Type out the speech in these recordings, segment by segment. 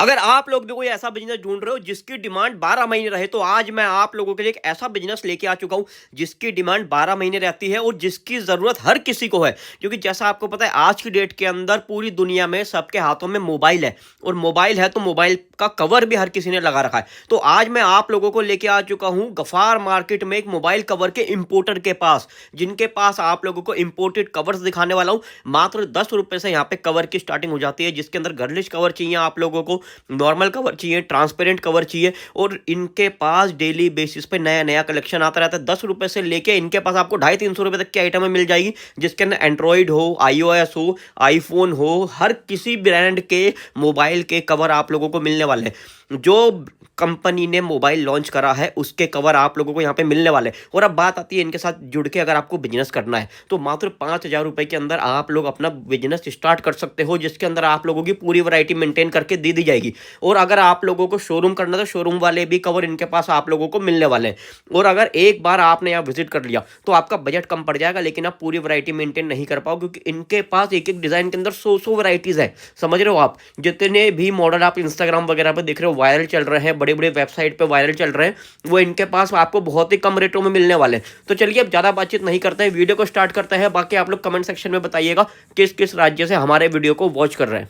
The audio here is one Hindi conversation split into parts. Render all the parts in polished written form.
अगर आप लोग भी कोई ऐसा बिजनेस ढूंढ रहे हो जिसकी डिमांड 12 महीने रहे तो आज मैं आप लोगों के लिए एक ऐसा बिजनेस लेके आ चुका हूं जिसकी डिमांड 12 महीने रहती है और जिसकी जरूरत हर किसी को है। क्योंकि जैसा आपको पता है आज की डेट के अंदर पूरी दुनिया में सबके हाथों में मोबाइल है और मोबाइल है तो मोबाइल का कवर भी हर किसी ने लगा रखा है। तो आज मैं आप लोगों को लेके आ चुका हूं गफार मार्केट में एक मोबाइल कवर के इंपोर्टर के पास, जिनके पास आप लोगों को इंपोर्टेड कवर्स दिखाने वाला हूं। मात्र 10 रुपए से यहाँ पे कवर की स्टार्टिंग हो जाती है, जिसके अंदर गर्लिश कवर चाहिए आप लोगों को, नॉर्मल कवर चाहिए, ट्रांसपेरेंट कवर चाहिए। और इनके पास डेली बेसिस पे नया नया कलेक्शन आता रहता है। 10 रुपए से लेके इनके पास आपको 250-300 रुपए तक की आइटमें मिल जाएगी, जिसके अंदर एंड्रॉइड हो, iOS हो, आईफोन हो, हर किसी ब्रांड के मोबाइल के कवर आप लोगों को मिलने वाले हैं। जो कंपनी ने मोबाइल लॉन्च करा है उसके कवर आप लोगों को यहाँ पे मिलने वाले हैं। और अब बात आती है इनके साथ जुड़ के अगर आपको बिजनेस करना है तो मात्र 5,000 रुपए के अंदर आप लोग अपना बिजनेस स्टार्ट कर सकते हो, जिसके अंदर आप लोगों की पूरी वैरायटी मेंटेन करके दे दी जाएगी। और अगर आप लोगों को शोरूम करना तो शोरूम वाले भी कवर इनके पास आप लोगों को मिलने वाले हैं। और अगर एक बार आपने यहाँ विजिट कर लिया तो आपका बजट कम पड़ जाएगा, लेकिन आप पूरी वैरायटी मेंटेन नहीं कर पाओ, क्योंकि इनके पास एक एक डिजाइन के अंदर 100 वैरायटीज है। समझ रहे हो आप? जितने भी मॉडल आप इंस्टाग्राम वगैरह पे देख रहे हो वायरल चल रहे हैं, बड़े बड़े वेबसाइट पे वायरल चल रहे हैं, वो इनके पास आपको बहुत ही कम रेटों में मिलने वाले हैं। तो चलिए अब ज़्यादा बातचीत नहीं करते हैं, वीडियो को स्टार्ट करते हैं। बाकी आप लोग कमेंट सेक्शन में बताइएगा किस किस राज्य से हमारे वीडियो को वॉच कर रहे हैं।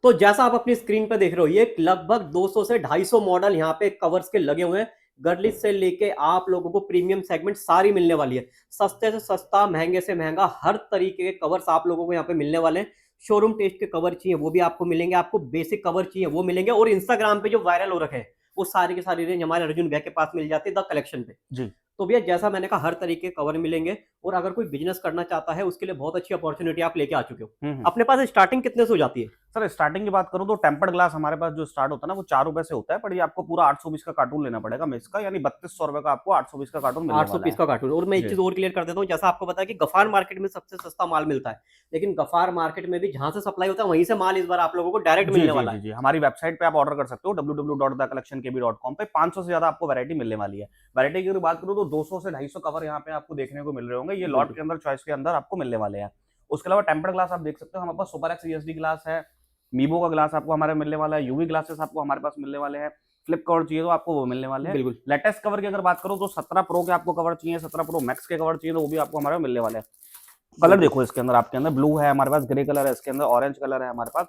तो जैसा आप अपनी स्क्रीन पर देख रहे हो, ये लगभग 200 से 250 मॉडल यहाँ पे कवर्स के लगे हुए हैं। गर्लिश से लेके आप लोगों को प्रीमियम सेगमेंट सारी मिलने वाली है। सस्ते से सस्ता, महंगे से महंगा, हर तरीके के कवर्स आप लोगों को यहाँ पे मिलने वाले हैं। शोरूम टेस्ट के कवर चाहिए वो भी आपको मिलेंगे, आपको बेसिक कवर चाहिए वो मिलेंगे, और इंस्टाग्राम पे जो वायरल हो रखे हैं वो सारी की सारी रेंज हमारे अर्जुन भैया के पास मिल जाती है द कलेक्शन पे। जी। तो भैया जैसा मैंने कहा हर तरीके के कवर मिलेंगे, और अगर कोई बिजनेस करना चाहता है उसके लिए बहुत अच्छी अपॉर्चुनिटी आप लेके आ चुके हो। अपने पास स्टार्टिंग कितने से हो जाती है? सर स्टार्टिंग की बात करूं तो टेम्पर्ड ग्लास हमारे पास जो स्टार्ट होता है ना वो 4 रुपए से होता है, पर ये आपको पूरा 820 का कार्टून लेना पड़ेगा मिस का, यानी 3200 रुपए का आपको 820 का कार्टून मिलने 800 वाला पीस है। का कार्टून। और मैं एक जी चीज और क्लियर कर देता हूँ, जैसा आपको पता है कि गफार मार्केट में सबसे सस्ता माल मिलता है, लेकिन गफार मार्केट में भी जहां से सप्लाई होता है वहीं से माल इस बार आप लोगों को डायरेक्ट जी मिलने जी वाला जी है। जी हमारी वेबसाइट पे आप ऑर्डर कर सकते हो www.thecollectionkb.com पे। 500 से ज्यादा आपको वैरायटी मिलने वाली है। वैरायटी की अगर बात करूं तो 200 से 250 कवर यहाँ पे आपको देखने को मिल रहे होंगे, ये लॉट बिल्कुल। के अंदर चॉइस के अंदर आपको मिलने वाले हैं। उसके अलावा टेम्पर्ड ग्लास आप देख सकते हो, हमारे पास सुपर एक्स ईएसडी ग्लास है, मीबो का ग्लास आपको हमारे मिलने वाला है, यूवी ग्लासेस आपको हमारे पास मिलने वाले हैं, फ्लिप कवर चाहिए तो आपको वो मिलने वाले हैं। बिल्कुल। लेटेस्ट कवर की अगर बात करूं तो 17 प्रो के आपको कवर चाहिए, 17 प्रो मैक्स के कवर चाहिए तो वो भी आपको हमारे मिलने वाले हैं। कलर बिल्कुल। देखो इसके अंदर, आपके अंदर ब्लू है हमारे पास, ग्रे कलर है इसके अंदर, ऑरेंज कलर है हमारे पास।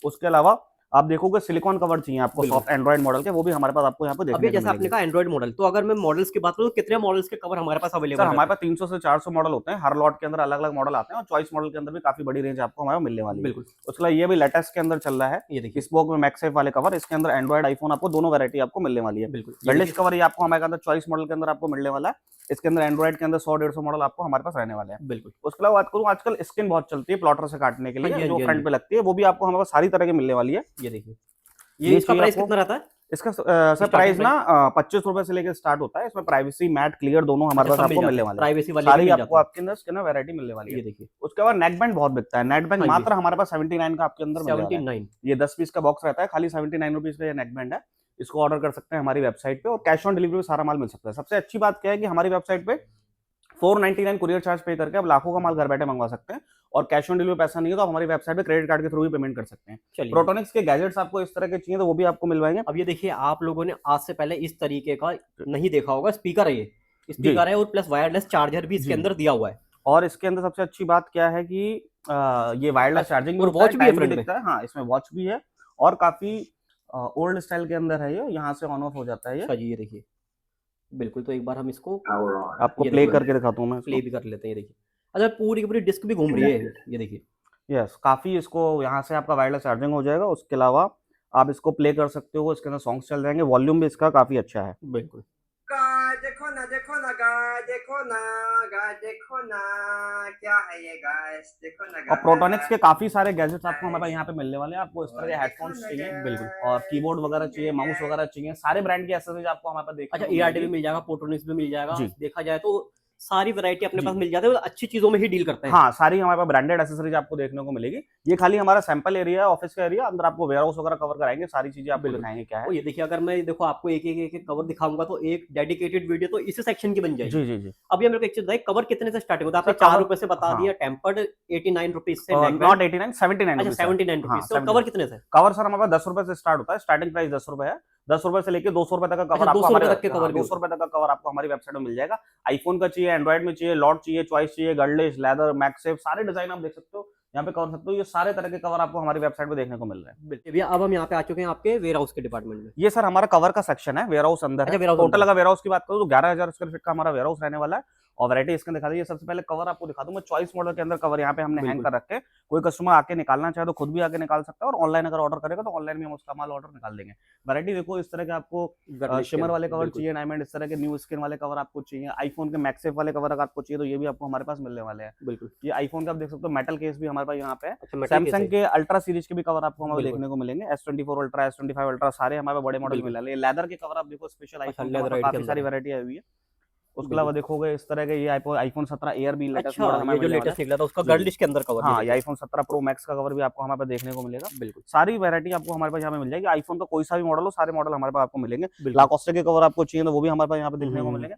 उसके अलावा आप देखोगे सिलिकॉन कवर चाहिए आपको बिल्कुल। सॉफ्ट एंड्रॉइड मॉडल के, वो भी हमारे पास आपको यहाँ पे अब ये देखने को जैसे आपने मिलेंगे। कहा एंड्रॉइड मॉडल, तो अगर मैं मॉडल्स की बात करूँ तो कितने मॉडल्स के कवर हमारे पास सर अवेलेबल हमारे रहते पास 300 से 400 मॉडल होते हैं, हर लॉट के अंदर अलग अलग मॉडल आते हैं, और चॉइस मॉडल के अंदर भी काफी बड़ी रेंज आपको हमारे मिलने हैं? वाली है। बिल्कुल। उसके अलावा ये भी लेटेस्ट के अंदर चल रहा है, ये देखिए। स्पोक में मैक्सेफ वाले कवर, इसके अंदर एंड्रॉइड आईफोन आपको दोनों वैरायटी आपको मिलने वाली है। बिल्कुल। ये गर्लिश देखिए। कवर ये आपको हमारे अंदर चॉइस मॉडल के अंदर आपको मिलने वाला है, इसके अंदर एंड्रॉइड के अंदर 100-150 मॉडल आपको हमारे पास रहने वाले हैं। बिल्कुल। उसके अलावा बात करूँ, आजकल स्किन बहुत चलती है प्लॉटर से काटने के हाँ लिए, जी, हाँ जो जी, हाँ फ्रंट जी। पे लगती है, वो भी आपको हमारे पास सारी तरह की मिलने वाली है। ये देखिए। ये ये इसका चाहिए प्राइस आपको, कितना रहता है? इसका सर स्टार्टिंग प्राइस ना प्राइस? 25 रुपए से लेकर स्टार्ट होता है। इसमें प्राइवेसी मैट क्लियर दोनों हमारे अच्छा, पास सब मिल आपको जाते मिलने हैं, वाले हैं, प्राइवेसी वाले भी सारी मिल आपको जाते हैं। आपके अंदर इसके ना वैरायटी मिलने वाली है। ये देखिए। उसके बाद नेक बैंड बहुत बिकता है, नेट बैंड हाँ जी। मात्र हमारे पास 79 का आपके अंदर मिलने वाला है। 79। ये 10 पीस का बॉक्स रहता है, खाली 79 रुपीज का ये नेक बैंड है। इसको ऑर्डर कर सकते हैं हमारी वेबसाइट पे, और कैश ऑन डिलीवरी में सारा माल मिल सकता है। सबसे अच्छी बात क्या है कि हमारी वेबसाइट पे 499 कुरियर चार्ज पे करके आप लाखों का माल घर बैठे मंगवा सकते हैं, और कैश ऑन डिलीवरी पैसा नहीं है तो आप हमारी वेबसाइट पे क्रेडिट कार्ड के थ्रू भी पेमेंट कर सकते हैं। चलिए। प्रोटोनिक्स के गैजेट्स आपको इस तरह के चाहिए तो वो भी आपको मिलवाएंगे। अब ये देखिए, आप लोगों ने आज से पहले इस तरीके का नहीं देखा होगा। स्पीकर है, ये जी स्पीकर है और प्लस वायरलेस चार्जर भी इसके जी। अंदर दिया हुआ है। और इसके अंदर सबसे अच्छी बात क्या है कि ये वायरलेस चार्जिंग भी और होता है, वॉच भी है टाइम भी फ्रंट में। दिखता है। हाँ, इसमें वॉच भी है, और काफी ओल्ड स्टाइल के अंदर है, ये यहाँ से ऑन ऑफ हो जाता है ये। अच्छा जी, ये देखिए। बिल्कुल, तो एक बार हम इसको आपको ये प्ले देखिए करके दिखाता हूँ मैं प्ले इसको। भी कर लेते हैं। ये देखिए। अच्छा, पूरी की पूरी डिस्क भी घूम रही है, ये देखिए। यस, काफी इसको यहाँ से आपका वायरलेस चार्जिंग हो जाएगा। उसके अलावा आप इसको प्ले कर सकते हो, इसके अंदर सॉन्ग्स चल जाएंगे, वॉल्यूम भी इसका काफी अच्छा है। बिल्कुल। गाय देखो ना, देखो ना गाय, देखो ना गाय, देखो ना क्या है ये गाय, देखो ना और प्रोटोनिक्स के गाय। काफी सारे गैजेट्स आपको हमारे पास यहाँ पे मिलने वाले हैं। आपको इस तरह के हेडफोन्स चाहिए, बिल्कुल। और कीबोर्ड वगैरह चाहिए, माउस वगैरह चाहिए, सारे ब्रांड की एसेसरीज आपको हमारे पास देखने अच्छा, को ईआरटी भी मिलेगी। मिल जाएगा, पोर्टोनिक्स भी मिल जाएगा। जी देखा जाए तो सारी वैरायटी अपने जी। पास मिल जाती है और अच्छी चीजों में ही डील करते हैं। हाँ, सारी हमारे पास ब्रांडेड एक्सेसरीज आपको देखने को मिलेगी। ये खाली हमारा सैंपल एरिया है, ऑफिस का एरिया, अंदर आपको वेयरहाउस वगैरह कवर कराएंगे, सारी चीजें आपको बिल्कुल। दिखाएंगे क्या है। और ये देखिए, अगर मैं देखो आपको एक कवर दिखाऊंगा तो एक डेडिकेटेड वीडियो तो इसी सेक्शन की बन जाएगी। जी जी जी। अब ये मेरे को एक चीज बताइए, कवर कितने से स्टार्टिंग होता है? आपने सर, 4 कवर, रुपए से बता हाँ, दिया, टेम्पर्ड 89 रुपीज से, नॉट नेकबैंड 89, 79 अच्छा रुपीज है। 79 हाँ, रुपीज से, और 79। कवर कितने से? कवर सर हमारे पास 10 रुपए से स्टार्ट होता है, स्टार्टिंग प्राइस 10 रुपए है। 10 रुपए से लेके 200 रुपए तक का अच्छा, कवर आपको 200 हमारे, रुपए तक के कवर भी 200 होते हैं। रुपए तक का कवर आपको हमारी वेबसाइट में मिल जाएगा। आईफोन का चाहिए, एंड्रॉइड में चाहिए, लॉट चाहिए, चॉइस चाहिए, गर्लिश, लेदर, मैक्सेफ, सारे डिजाइन आप देख सकते हो यहाँ पे, कवर सकते हो। ये सारे तरह के कवर आपको हमारी वेबसाइट पे देखने को मिल रहे हैं। बिल्कुल भैया, अब हम यहाँ पे आ चुके हैं आपके वेयर हाउस के डिपार्टमेंट में। ये सर हमारा कवर का सेक्शन है, वेयरहाउस अंदर है। अच्छा, warehouse टोटल अंदर अगर वेयरहाउस की बात करूँ तो 11,000 स्क्वायर फीट का हमारा वेयरहाउस रहने वाला है। और वैरायटी इसके दिखा दीजिए। सबसे पहले कवर आपको दिखा दूं मैं, चॉइस मॉडल के अंदर कवर यहाँ पे हमने हैंग बिल्कुल। कर रखे हैं। कोई कस्टमर आके निकालना चाहे तो खुद भी आके निकाल सकता है, और ऑनलाइन अगर ऑर्डर करेगा तो ऑनलाइन भी हम उसका माल ऑर्डर निकाल देंगे। वैरायटी देखो, इस तरह के आपको गर्लिश शिमर के, वाले कवर बिल्कुल। चाहिए, डायमंड इस तरह के न्यू स्किन वाले कवर आपको चाहिए, आईफोन के मैक्सेफ वाले कवर अगर आपको चाहिए तो ये भी आपको हमारे पास मिलने वाले हैं। बिल्कुल। ये आईफोन का आप देख सकते हो, मेटल केस भी हमारे पास यहाँ पे है। अच्छा, मेटल केस सैमसंग है। के अल्ट्रा सीरीज के भी कवर आपको हमें बिल्कुल। देखने को मिलेंगे। S24 अल्ट्रा, S25 अल्ट्रा, सारे हमारे पास बड़े मॉडल बिल्कुल। मिल रहे हैं। लेदर के कवर आप देखो, स्पेशल अच्छा, आईफोन लेदर के के काफी अंदर सारी है। वैरायटी आई हुई है। उसके बिल्कुल। अलावा देखोगे इस तरह के ये iPhone 17 एयर भी लेटेस्ट अच्छा, मॉडल हमें ये जो मिलने वाला लेटेस्ट निकला था उसका है। जी, जी। गर्लिश के अंदर कवर, ये हाँ, ये देखिए। iPhone 17 Pro Max का कवर भी आपको हमारे पास देखने को मिलेगा। बिल्कुल। सारी वैरायटी आपको हमारे पास यहाँ पे मिल जाएगी। आईफोन का कोई सा भी मॉडल हो, सारे मॉडल हमारे पास आपको मिलेंगे। बिल्कुल। लाकोस्टे के कवर आपको चाहिए तो वो भी हमारे पास यहाँ पे हम्म, देखने को हम्म, मिलेंगे।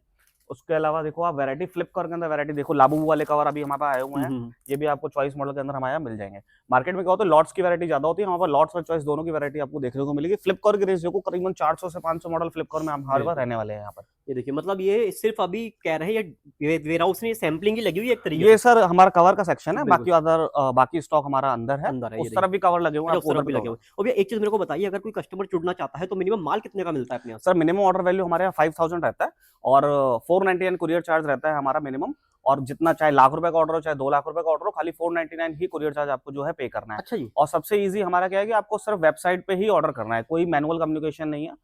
उसके अलावा देखो आप वैरायटी फ्लिपकार्ट के अंदर वैरायटी देखो, लाबूबू वाले कवर अभी हमारे पास आए हुए हैं। हम्म। ये भी आपको चॉइस मॉडल के अंदर हमारे यहाँ मिल जाएंगे। मार्केट में क्या होता है, लॉट्स की वैरायटी ज्यादा होती है, हमारे पास लॉट्स और चॉइस दोनों की वैरायटी आपको देखने को मिलेगी। फ्लिपकार्ट की रेंज देखो, करीबन 400 से 500 मॉडल फ्लिपकार्ट में हमारे पास बिल्कुल। रहने वाले हैं यहाँ पर। ये देखिए, मतलब ये सिर्फ अभी कह रहे हैं ये वेयर हाउस में सैम्पलिंग ही लगी हुई है एक तरीके ये से। सर हमारा कवर का सेक्शन है, बिल्कुल। बाकी स्टॉक हमारा अंदर है। अंदर है, ये उस तरफ भी कवर लगे हुए हैं, अच्छा, उस आपको तरफ उधर भी भी लगे कवर। हुए। और भैया एक चीज मेरे को बताइए, अगर कोई कस्टमर जुड़ना चाहता है तो मिनिमम माल कितने का मिलता है अपने यहाँ से? सर मिनिमम ऑर्डर वैल्यू हमारे यहाँ 5000 रहता है, और 499 कुरियर चार्ज रहता है हमारा मिनिमम। और जितना चाहे लाख रुपए का ऑर्डर हो, चाहे 2 लाख रुपए का ऑर्डर हो, खाली 499 ही कुरियर चार्ज आपको जो है पे करना है। अच्छा जी। और सबसे इजी हमारा क्या है कि आपको सिर्फ वेबसाइट पे ही ऑर्डर करना है, कोई मैनुअल कम्युनिकेशन नहीं है।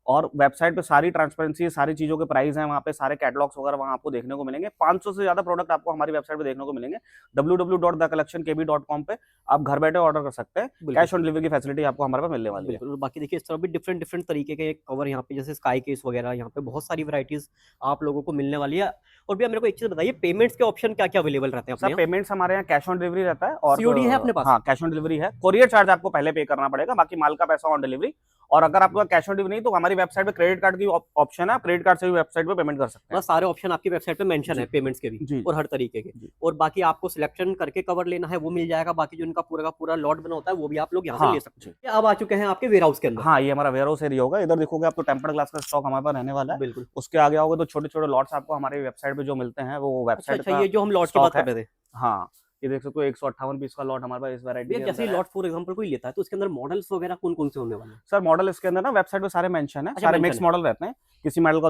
और वेबसाइट पे सारी ट्रांसपेरेंसी है, सारी चीजों के प्राइस हैं वहाँ पे, सारे कैटलॉग्स वगैरह वहाँ आपको देखने को मिलेंगे। 500 से ज्यादा प्रोडक्ट आपको हमारी वेबसाइट पे देखने को मिलेंगे। www.thecollectionkb.com पे आप घर बैठे ऑर्डर कर सकते हैं। बिल्कुल। कैश ऑन डिलीवरी की फैसिलिटी आपको हमारे पास मिलने वाली है। बिल्कुल। और बाकी देखिए, इस तरह भी डिफरेंट डिफरेंट तरीके के कवर यहाँ पे, जैसे स्काई केस वगैरह, यहाँ पे बहुत सारी वैरायटीज आप लोगों को मिलने वाली है। और भैया मेरे को एक चीज बताइए, पेमेंट्स के ऑप्शन क्या क्या अवेलेबल रहते हैं अपने सर यहाँ? पेमेंट्स हमारे यहाँ कैश ऑन डिलीवरी रहता है, और COD है अपने पास? हाँ, कैश ऑन डिलीवरी है। कोरियर चार्ज आपको पहले पे करना पड़ेगा, बाकी माल का पैसा ऑन डिलीवरी। और अगर आपका कैश ऑन डिलीवरी नहीं तो हमारी वेबसाइट पे क्रेडिट कार्ड की ऑप्शन है, आप क्रेडिट कार्ड से भी वेबसाइट पे पेमेंट कर सकते हैं। बस सारे ऑप्शन आपकी वेबसाइट पे मेंशन है, पेमेंट्स के भी जी। और हर तरीके के। जी। और बाकी आपको सिलेक्शन करके कवर लेना है वो मिल जाएगा, बाकी जो इनका पूरा का पूरा लॉट बना होता है वो भी आप लोग यहाँ से हाँ, ले सकते हैं। अब आ चुके हैं आपके वेयर हाउस के अंदर। हाँ, ये हमारा वेयरहाउस एरिया होगा। इधर देखोगे आप तो टेम्पर्ड ग्लास का स्टॉक हमारे पास रहने वाला है। बिल्कुल। उसके आगे आओगे तो छोटे छोटे लॉट्स आपको हमारी वेबसाइट पे जो मिलते हैं वो अच्छा वेबसाइट अच्छा, का ये जो हम लॉट की stock बात है। कर रहे थे, हाँ, ये देख सकते हो 158 पीस का लॉट हमारे पास इस वैरायटी भैया के जैसे अंदर है। लॉट फॉर एग्जांपल कोई लेता है तो उसके अंदर मॉडल्स वगैरह कौन कौन से होने वाले हैं? सर मॉडल इसके अंदर ना वेबसाइट पे सारे मेंशन है, अच्छा, सारे mention मिक्स है। मॉडल रहते हैं। किसी मॉडल का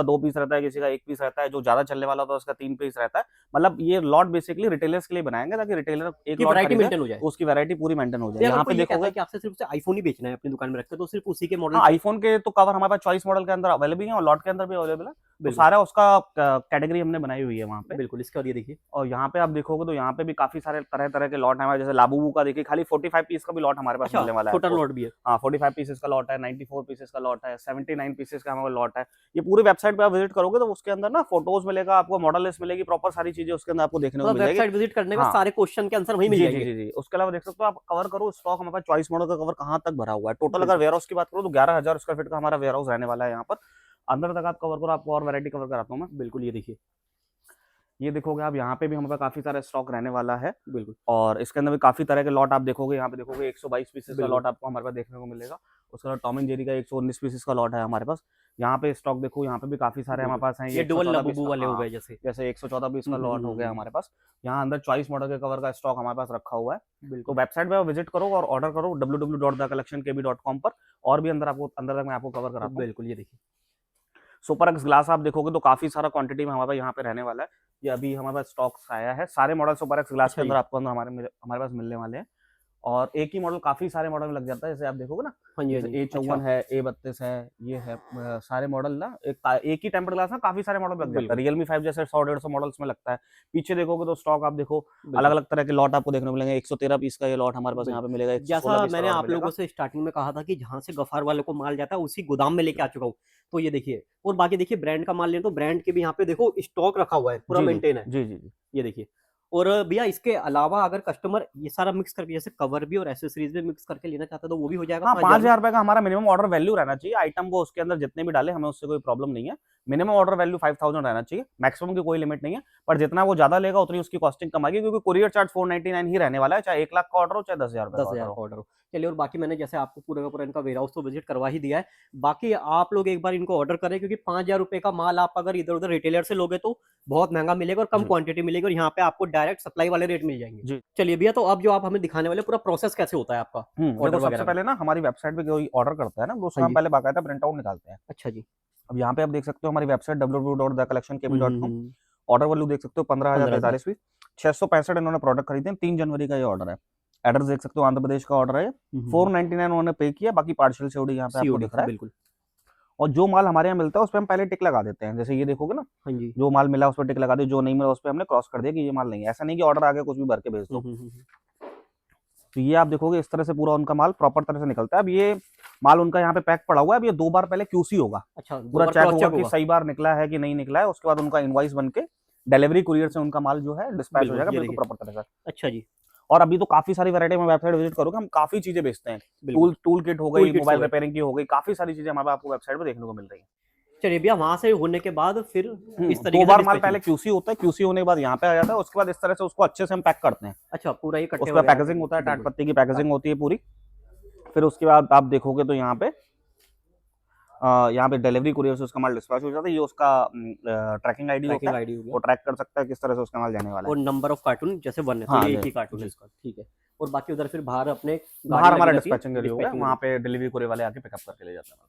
2 पीस रहता है, किसी का 1 पीस रहता है, जो ज्यादा चलने वाला होता है उसका 3 पीस रहता है। मतलब ये लॉट बेसिकली रिटेलर्स के लिए बनाएंगे ताकि रिटेलर एक कि लॉट वैरायटी खरीदे मेंटेन हो जाए। तो उसकी वैरायटी पूरी मेंटेन हो जाए। भैया अगर यहाँ कोई पे ये कहता देखोगे है कि आपसे सिर्फ आईफोन ही बेचना है अपनी दुकान में रखते, तो सिर्फ उसी के मॉडल। हाँ, आईफोन के तो कवर हमारे पास चॉइस मॉडल के अंदर अवेलेबल है और लॉट के अंदर भी अवेलेबल है। तो बिल्कुल। सारा उसका कैटेगरी हमने बनाई हुई है वहाँ पे। बिल्कुल। इसके बाद ये देखिए, और यहाँ पे आप देखोगे तो यहाँ पे भी काफी सारे तरह तरह के लॉट हैं, जैसे लाबूबू का देखिए खाली 45 पीस का भी लॉट हमारे पास अच्छा मिलने वाला है छोटा आपको। लॉट भी है। हाँ, 45 पीसेस का लॉट है, 94 पीसेस का लॉट है, 79 पीसेस का हमारे लॉट है। ये पूरी वेबसाइट पे आप विजिट करोगे तो उसके अंदर ना फोटोज मिलेगा, आपको मॉडल लिस्ट मिलेगी, प्रॉपर सारी चीजें उसके अंदर आपको देखने को मतलब मिल जाएगी। वेबसाइट विजिट करने का हाँ। सारे क्वेश्चन के आंसर वहीं मिल जी जी जाएंगे। जी जी। उसके अलावा देख सकते हो आप कवर करो स्टॉक हमारे पास चॉइस मॉडल का कवर कहाँ तक भरा हुआ है। टोटल अगर बिल्कुल। वेयर हाउस की बात करो तो 11,000 स्क्वायर फीट का हमारा वेयर हाउस रहने वाला है यहाँ पर। अंदर तक आप कवर करो, आपको और वैरायटी कवर कराता हूँ मैं। बिल्कुल। ये देखिए, ये देखोगे आप यहाँ पे भी हमारे पास काफी सारा स्टॉक रहने वाला है। बिल्कुल। और इसके अंदर भी काफी तरह के लॉट आप देखोगे। यहाँ पे देखोगे 122 पीसेस का बिल्कुल। लॉट आपको हमारे पास देखने को मिलेगा। उसके बाद टॉम एंड जेरी का 119 पीसेस का लॉट है हमारे पास। यहाँ पे स्टॉक देखो, यहाँ पे भी काफी सारे हमारे पास हैं। ये डुअल 114 पीस लाबूबू का, वाले हो हाँ, गए जैसे। जैसे 114 पीस का लॉट हो गया हमारे पास। यहाँ अंदर चॉइस मॉडल के कवर का स्टॉक हमारे पास रखा हुआ है। तो बिल्कुल। वेबसाइट पे विजिट करो और ऑर्डर करो www.thecollectionkb.com पर। और भी अंदर तक मैं आपको कवर कराता हूँ। बिल्कुल। ये देखिए, सुपर एक्स ग्लास आप देखोगे तो काफी सारा क्वांटिटी में हमारे पास यहाँ पे रहने वाला है। ये अभी हमारे पास स्टॉक्स आया है, सारे मॉडल सुपर एक्स ग्लास के अच्छा जी। अंदर आपको हमारे पास मिलने वाले हैं। और एक ही मॉडल काफी सारे मॉडल में लग जाता है, जैसे आप देखोगे ना, हाँ जी, हाँ जैसे जी। A54 है, A32 है, ये है सारे मॉडल ना एक ही टेम्पर्ड ग्लास ना काफी सारे मॉडल लग जाता है। बिल्कुल। Realme 5 जैसे 100-150 मॉडल्स में लगता है। पीछे देखोगे तो स्टॉक आप देखो अलग बिल्कुल, अलग तरह के लॉट आपको देखने को मिलेंगे। 113 पीस का ये लॉट हमारे पास यहाँ पे बिल्कुल। मिलेगा, 116 जैसा पीस का मैंने लॉट आप मिलेगा। लोगों से स्टार्टिंग में कहा था कि जहाँ से गफ़ार वालों को माल जाता है, उसी गोदाम में लेके आ चुका हूँ। तो ये देखिए, और बाकी देखिए ब्रांड का माल लें तो ब्रांड के भी यहाँ पे देखो स्टॉक रखा हुआ है, पूरा जी जी मेंटेन है। जी जी जी। ये देखिए। और भैया इसके अलावा अगर कस्टमर ये सारा मिक्स करके जैसे कवर भी और एक्सेसरीज भी मिक्स करके लेना चाहता है तो वो भी हो जाएगा हाँ 5000 में? 5,000 रुपए का हमारा मिनिमम ऑर्डर वैल्यू रहना चाहिए। आइटम वो उसके अंदर जितने भी डाले हमें उससे कोई प्रॉब्लम नहीं है। मिनिमम ऑर्डर वैल्यू 5,000 रहना चाहिए। मैक्सिमम की कोई लिमिट नहीं है, पर जितना वो ज्यादा लेगा उतनी उसकी कॉस्टिंग कम आएगी, क्योंकि कुरियर चार्ज 499 ही रहने वाला है, चाहे 1 लाख का ऑर्डर हो चाहे 10,000 रुपए का ऑर्डर 10,000 हो। का ऑर्डर हो। चलिए, और बाकी मैंने जैसे आपको पूरा का पूरा इनका वेयरहाउस तो विजिट करवा ही दिया है। बाकी आप लोग एक बार इनको ऑर्डर करें, क्योंकि 5,000 रुपए का माल आप अगर इधर-उधर रिटेलर से लोगे तो बहुत महँगा मिलेगा और कम जी क्वांटिटी मिलेगी, और यहाँ पे आपको डायरेक्ट सप्लाई वाले रेट मिल जाएँगे। जी। चलिए भैया, तो अब जो आप हमें दिखाने वाले पूरा प्रोसेस कैसे होता है आपका देखो ऑर्डर सबसे वगैरह का? पहले ना हमारी वेबसाइट पे कोई ऑर्डर करता है ना, तो उसका हाँ हम जी। पहले बाकायदा प्रिंट आउट निकालते हैं। अच्छा जी। अब यहाँ पे आप देख सकते हो हमारी वेबसाइट हुँ, www.thecollectionkb.com। हुँ। ऑर्डर वैल्यू देख सकते हो 15,000। 15,043 पीस, 665 इन्होंने प्रोडक्ट खरीदे हैं। 3 जनवरी का ये ऑर्डर है। एड्रेस देख सकते हो आंध्र प्रदेश का ऑर्डर है। हुँ, हुँ, हुँ। 499 उन्होंने पे किया, बाकी पार्शियल सीओडी यहाँ पे आपको सीओडी दिख रहा है। बिल्कुल। और जो माल हमारे यहाँ मिलता है उस पे हम पहले टिक लगा देते हैं। जैसे ये देखोगे ना, हाँ जी। जो माल मिला उस पर टिक लगा दी, जो नहीं मिला उस पे हमने क्रॉस कर दिया कि ये माल नहीं है। ऐसा नहीं कि ऑर्डर आ गया कुछ भी भर के भेज हुँ, दो। हुँ, हुँ, हुँ। तो ये आप देखोगे इस तरह से पूरा उनका माल प्रॉपर तरह से निकलता है। अब ये माल उनका यहाँ पे पैक पड़ा हुआ है। अब ये 2 बार पहले क्यूसी होगा, अच्छा, 2 पूरा बार चेक क्रॉस होगा चेक कि होगा। सही बार निकला है कि नहीं निकला है। उसके बाद उनका इनवॉइस बन के डिलीवरी कुरियर से उनका माल जो है डिस्पैच हो बिल्कुल, जाएगा ये बिल्कुल देखिए। प्रॉपर तरह से। अच्छा जी, और अभी तो काफी सारी वैरायटी में वेबसाइट विजिट करोगे, हम काफी चीजें बेचते हैं। बिल्कुल। टूल किट हो टूल गई, किट्स हो मोबाइल गए। रिपेयरिंग की हो गई, काफी सारी चीजें हमारे आपको वेबसाइट पे देखने को मिल रही है। चलिए भैया, वहाँ से होने के बाद फिर इस 2 तरीके से बार माल डिस्पैचिंग। पहले क्यूसी होता है, क्यूसी होने के बाद यहाँ पे आ जाता है। उसके बाद इस तरह से उसको अच्छे से हम पैक करते हैं। अच्छा, पूरा ये कट्टे उसका वगैरह पैकेजिंग होता है, टाट बिल्कुल। पत्ती की पैकेजिंग होती है पूरी। फिर उसके बाद आप देखोगे तो यहाँ पे डिलीवरी कुरियर से उसका माल डिस्पैच हो जाता है। ये उसका ट्रैकिंग आईडी होता ट्रैकिंग है, आईडी हो गया। वो ट्रैक कर सकता है किस तरह से उसका माल जाने वाला है। और नंबर ऑफ कार्टून जैसे 1 है, तो हाँ ये जी एक ही कार्टून है जी। इसका, ठीक है। और बाकी उधर फिर बाहर अपने गाड़ी बाहर लगी हमारा रहती है, डिस्पैचिंग एरिया होगा, डिस्पैचिंग वहाँ एरिया। पे डिलीवरी कुरियर वाले आके पिकअप करके ले जाते हैं।